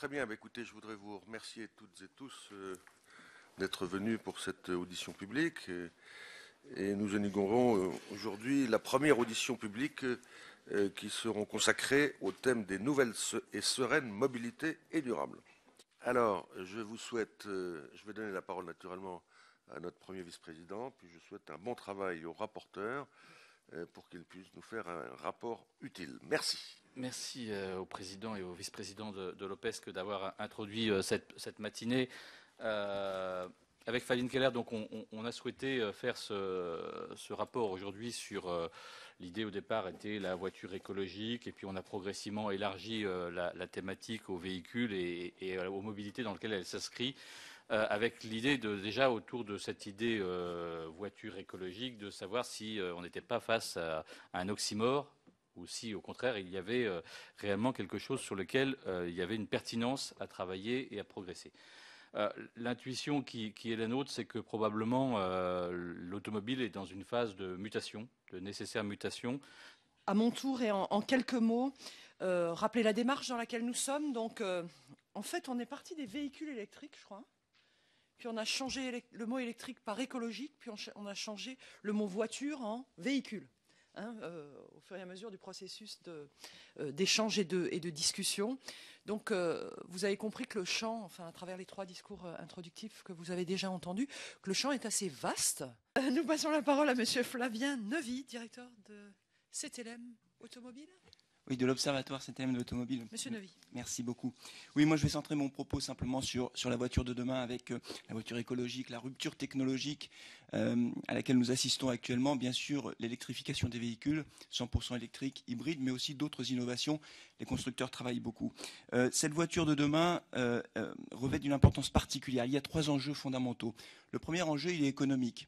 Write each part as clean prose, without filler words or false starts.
très bien. Écoutez, je voudrais vous remercier toutes et tous d'être venus pour cette audition publique. Et nous inaugurons aujourd'hui la première audition publique qui seront consacrées au thème des nouvelles et sereines mobilités et durables. Alors, je vous souhaite, je vais donner la parole naturellement à notre premier vice-président, puis je souhaite un bon travail au rapporteur pour qu'il puisse nous faire un rapport utile. Merci. Merci au président et au vice-président de l'OPESC d'avoir introduit cette matinée. Avec Faline Keller, donc on a souhaité faire ce rapport aujourd'hui sur l'idée au départ était la voiture écologique, et puis on a progressivement élargi la thématique aux véhicules et aux mobilités dans lesquelles elle s'inscrit, avec l'idée déjà autour de cette idée voiture écologique, de savoir si on n'était pas face à un oxymore, ou si, au contraire, il y avait réellement quelque chose sur lequel il y avait une pertinence à travailler et à progresser. L'intuition qui est la nôtre, c'est que probablement l'automobile est dans une phase de mutation, de nécessaire mutation. À mon tour, et en quelques mots, rappeler la démarche dans laquelle nous sommes. Donc, en fait, on est parti des véhicules électriques, je crois. Puis on a changé le mot électrique par écologique, puis on a changé le mot voiture en véhicule. Au fur et à mesure du processus d'échange et de discussion. Donc, vous avez compris que le champ, enfin, à travers les 3 discours introductifs que vous avez déjà entendus, que le champ est assez vaste. Nous passons la parole à Monsieur Flavien Neuvy, directeur de CTLM Automobile. Oui, de l'Observatoire CTLM de l'automobile. Monsieur Neuvy. Merci beaucoup. Oui, moi je vais centrer mon propos simplement sur la voiture de demain avec la voiture écologique, la rupture technologique à laquelle nous assistons actuellement. Bien sûr, l'électrification des véhicules, 100% électriques, hybrides, mais aussi d'autres innovations. Les constructeurs travaillent beaucoup. Cette voiture de demain revêt d'une importance particulière. Il y a 3 enjeux fondamentaux. Le premier enjeu, il est économique.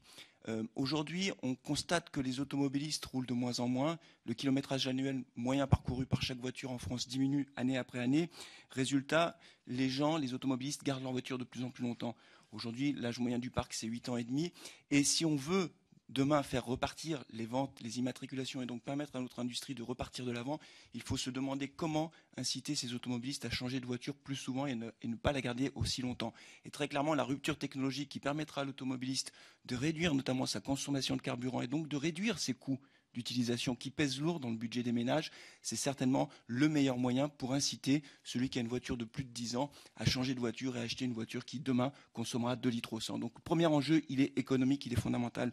Aujourd'hui, on constate que les automobilistes roulent de moins en moins. Le kilométrage annuel moyen parcouru par chaque voiture en France diminue année après année. Résultat, les automobilistes gardent leur voiture de plus en plus longtemps. Aujourd'hui, l'âge moyen du parc, c'est 8 ans et demi. Et si on veut demain faire repartir les ventes, les immatriculations et donc permettre à notre industrie de repartir de l'avant, il faut se demander comment inciter ces automobilistes à changer de voiture plus souvent et ne pas la garder aussi longtemps. Et très clairement, la rupture technologique qui permettra à l'automobiliste de réduire notamment sa consommation de carburant et donc de réduire ses coûts d'utilisation qui pèsent lourd dans le budget des ménages, c'est certainement le meilleur moyen pour inciter celui qui a une voiture de plus de 10 ans à changer de voiture et à acheter une voiture qui demain consommera 2 litres au 100. Donc le premier enjeu, il est économique, il est fondamental.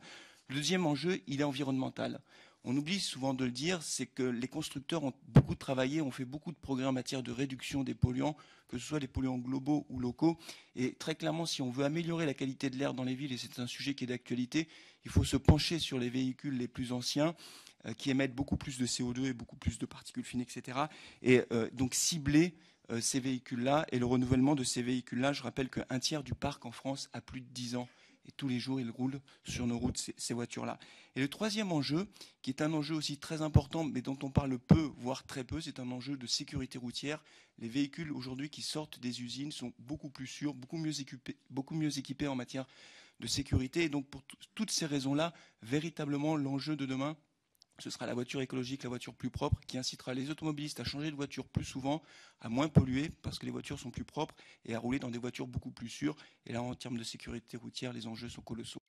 Le deuxième enjeu, il est environnemental. On oublie souvent de le dire, c'est que les constructeurs ont beaucoup travaillé, ont fait beaucoup de progrès en matière de réduction des polluants, que ce soit les polluants globaux ou locaux. Et très clairement, si on veut améliorer la qualité de l'air dans les villes, et c'est un sujet qui est d'actualité, il faut se pencher sur les véhicules les plus anciens, qui émettent beaucoup plus de CO2 et beaucoup plus de particules fines, etc. Et donc cibler ces véhicules-là et le renouvellement de ces véhicules-là. Je rappelle qu'un tiers du parc en France a plus de 10 ans. Et tous les jours, ils roulent sur nos routes, ces voitures-là. Et le troisième enjeu, qui est un enjeu aussi très important, mais dont on parle peu, voire très peu, c'est un enjeu de sécurité routière. Les véhicules aujourd'hui qui sortent des usines sont beaucoup plus sûrs, beaucoup mieux équipés en matière de sécurité. Et donc pour toutes ces raisons-là, véritablement, l'enjeu de demain, ce sera la voiture écologique, la voiture plus propre, qui incitera les automobilistes à changer de voiture plus souvent, à moins polluer, parce que les voitures sont plus propres, et à rouler dans des voitures beaucoup plus sûres. Et là, en termes de sécurité routière, les enjeux sont colossaux.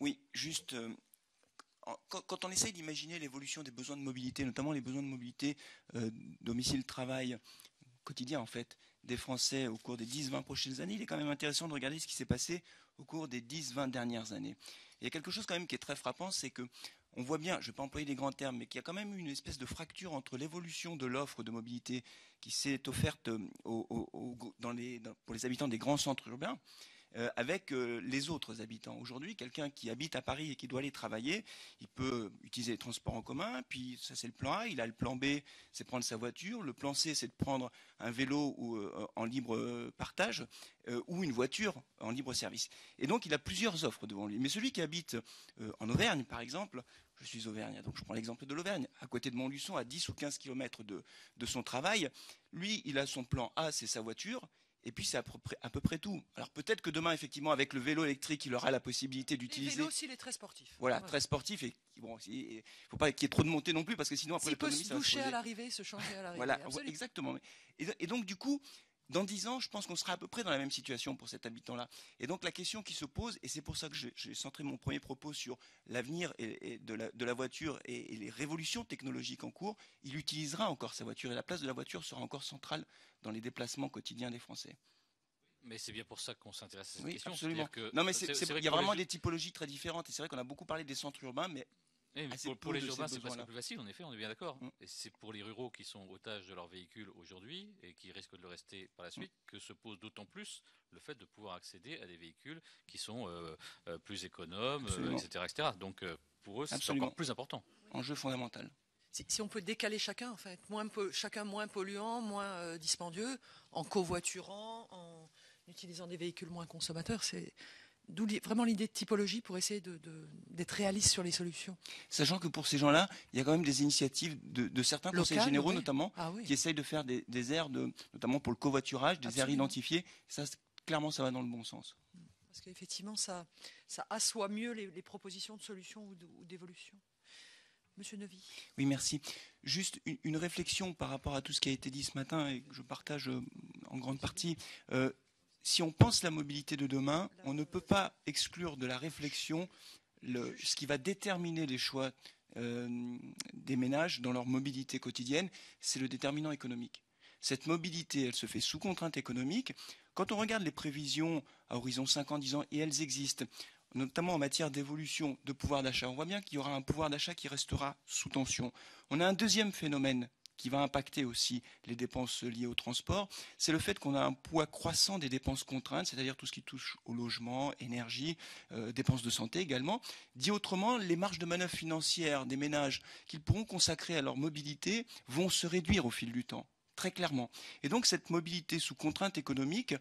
Oui, juste, quand on essaye d'imaginer l'évolution des besoins de mobilité, notamment les besoins de mobilité domicile-travail quotidien, en fait, des Français au cours des 10-20 prochaines années, il est quand même intéressant de regarder ce qui s'est passé au cours des 10-20 dernières années. Il y a quelque chose quand même qui est très frappant, c'est que on voit bien, je ne vais pas employer des grands termes, mais qu'il y a quand même eu une espèce de fracture entre l'évolution de l'offre de mobilité qui s'est offerte pour les habitants des grands centres urbains avec les autres habitants. Aujourd'hui, quelqu'un qui habite à Paris et qui doit aller travailler, il peut utiliser les transports en commun, puis ça c'est le plan A, il a le plan B, c'est prendre sa voiture, le plan C c'est de prendre un vélo ou, en libre partage ou une voiture en libre service. Et donc il a plusieurs offres devant lui. Mais celui qui habite en Auvergne par exemple, je suis auvergnat, donc je prends l'exemple de l'Auvergne, à côté de Montluçon, à 10 ou 15 km de son travail, lui il a son plan A, c'est sa voiture. Et puis c'est à peu près tout. Alors peut-être que demain, effectivement, avec le vélo électrique, il aura la possibilité d'utiliser. Le vélo aussi, il est très sportif. Voilà, très sportif. Et bon, il ne faut pas qu'il y ait trop de montée non plus, parce que sinon après l'autonomie, ça va se poser. À l'arrivée, se changer à l'arrivée. Voilà, exactement. Et donc du coup, dans 10 ans, je pense qu'on sera à peu près dans la même situation pour cet habitant-là. Et donc la question qui se pose, et c'est pour ça que j'ai centré mon premier propos sur l'avenir de la voiture et les révolutions technologiques en cours, il utilisera encore sa voiture et la place de la voiture sera encore centrale dans les déplacements quotidiens des Français. Mais c'est bien pour ça qu'on s'intéresse à cette Oui, question. absolument. Que non, mais vrai il y a vraiment des typologies très différentes. Et c'est vrai qu'on a beaucoup parlé des centres urbains, mais pour les urbains, c'est presque plus facile, en effet, on est bien d'accord. Et c'est pour les ruraux qui sont otages de leur véhicule aujourd'hui et qui risquent de le rester par la suite que se pose d'autant plus le fait de pouvoir accéder à des véhicules qui sont plus économes, etc. Donc pour eux, c'est encore plus important. Enjeu fondamental. Si on peut décaler chacun, en fait, chacun moins polluant, moins dispendieux, en covoiturant, en utilisant des véhicules moins consommateurs, c'est d'où vraiment l'idée de typologie pour essayer d'être réaliste sur les solutions. Sachant que pour ces gens-là, il y a quand même des initiatives de certains conseils généraux, notamment, qui essayent de faire des aires, notamment pour le covoiturage, des aires identifiées. Ça, clairement, ça va dans le bon sens. Parce qu'effectivement, ça assoit mieux les propositions de solutions ou d'évolution. Monsieur Neuvy. Oui, merci. Juste une réflexion par rapport à tout ce qui a été dit ce matin et que je partage en grande partie. Si on pense la mobilité de demain, on ne peut pas exclure de la réflexion ce qui va déterminer les choix des ménages dans leur mobilité quotidienne, c'est le déterminant économique. Cette mobilité, elle se fait sous contrainte économique. Quand on regarde les prévisions à horizon 5 ans, 10 ans, et elles existent, notamment en matière d'évolution de pouvoir d'achat, on voit bien qu'il y aura un pouvoir d'achat qui restera sous tension. On a un deuxième phénomène qui va impacter aussi les dépenses liées au transport, c'est le fait qu'on a un poids croissant des dépenses contraintes, c'est-à-dire tout ce qui touche au logement, énergie, dépenses de santé également. Dit autrement, les marges de manœuvre financières des ménages qu'ils pourront consacrer à leur mobilité vont se réduire au fil du temps, très clairement. Et donc cette mobilité sous contrainte économique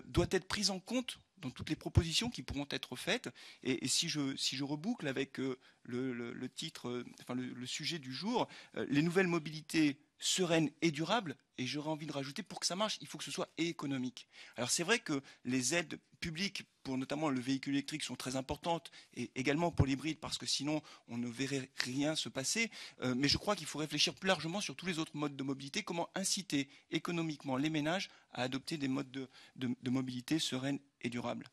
doit être prise en compte dans toutes les propositions qui pourront être faites. Et si je reboucle avec le titre, enfin le sujet du jour, les nouvelles mobilités sereines et durables, et j'aurais envie de rajouter, pour que ça marche, il faut que ce soit économique. Alors c'est vrai que les aides publiques pour notamment le véhicule électrique sont très importantes, et également pour l'hybride, parce que sinon on ne verrait rien se passer, mais je crois qu'il faut réfléchir plus largement sur tous les autres modes de mobilité, comment inciter économiquement les ménages à adopter des modes de mobilité sereines et durables.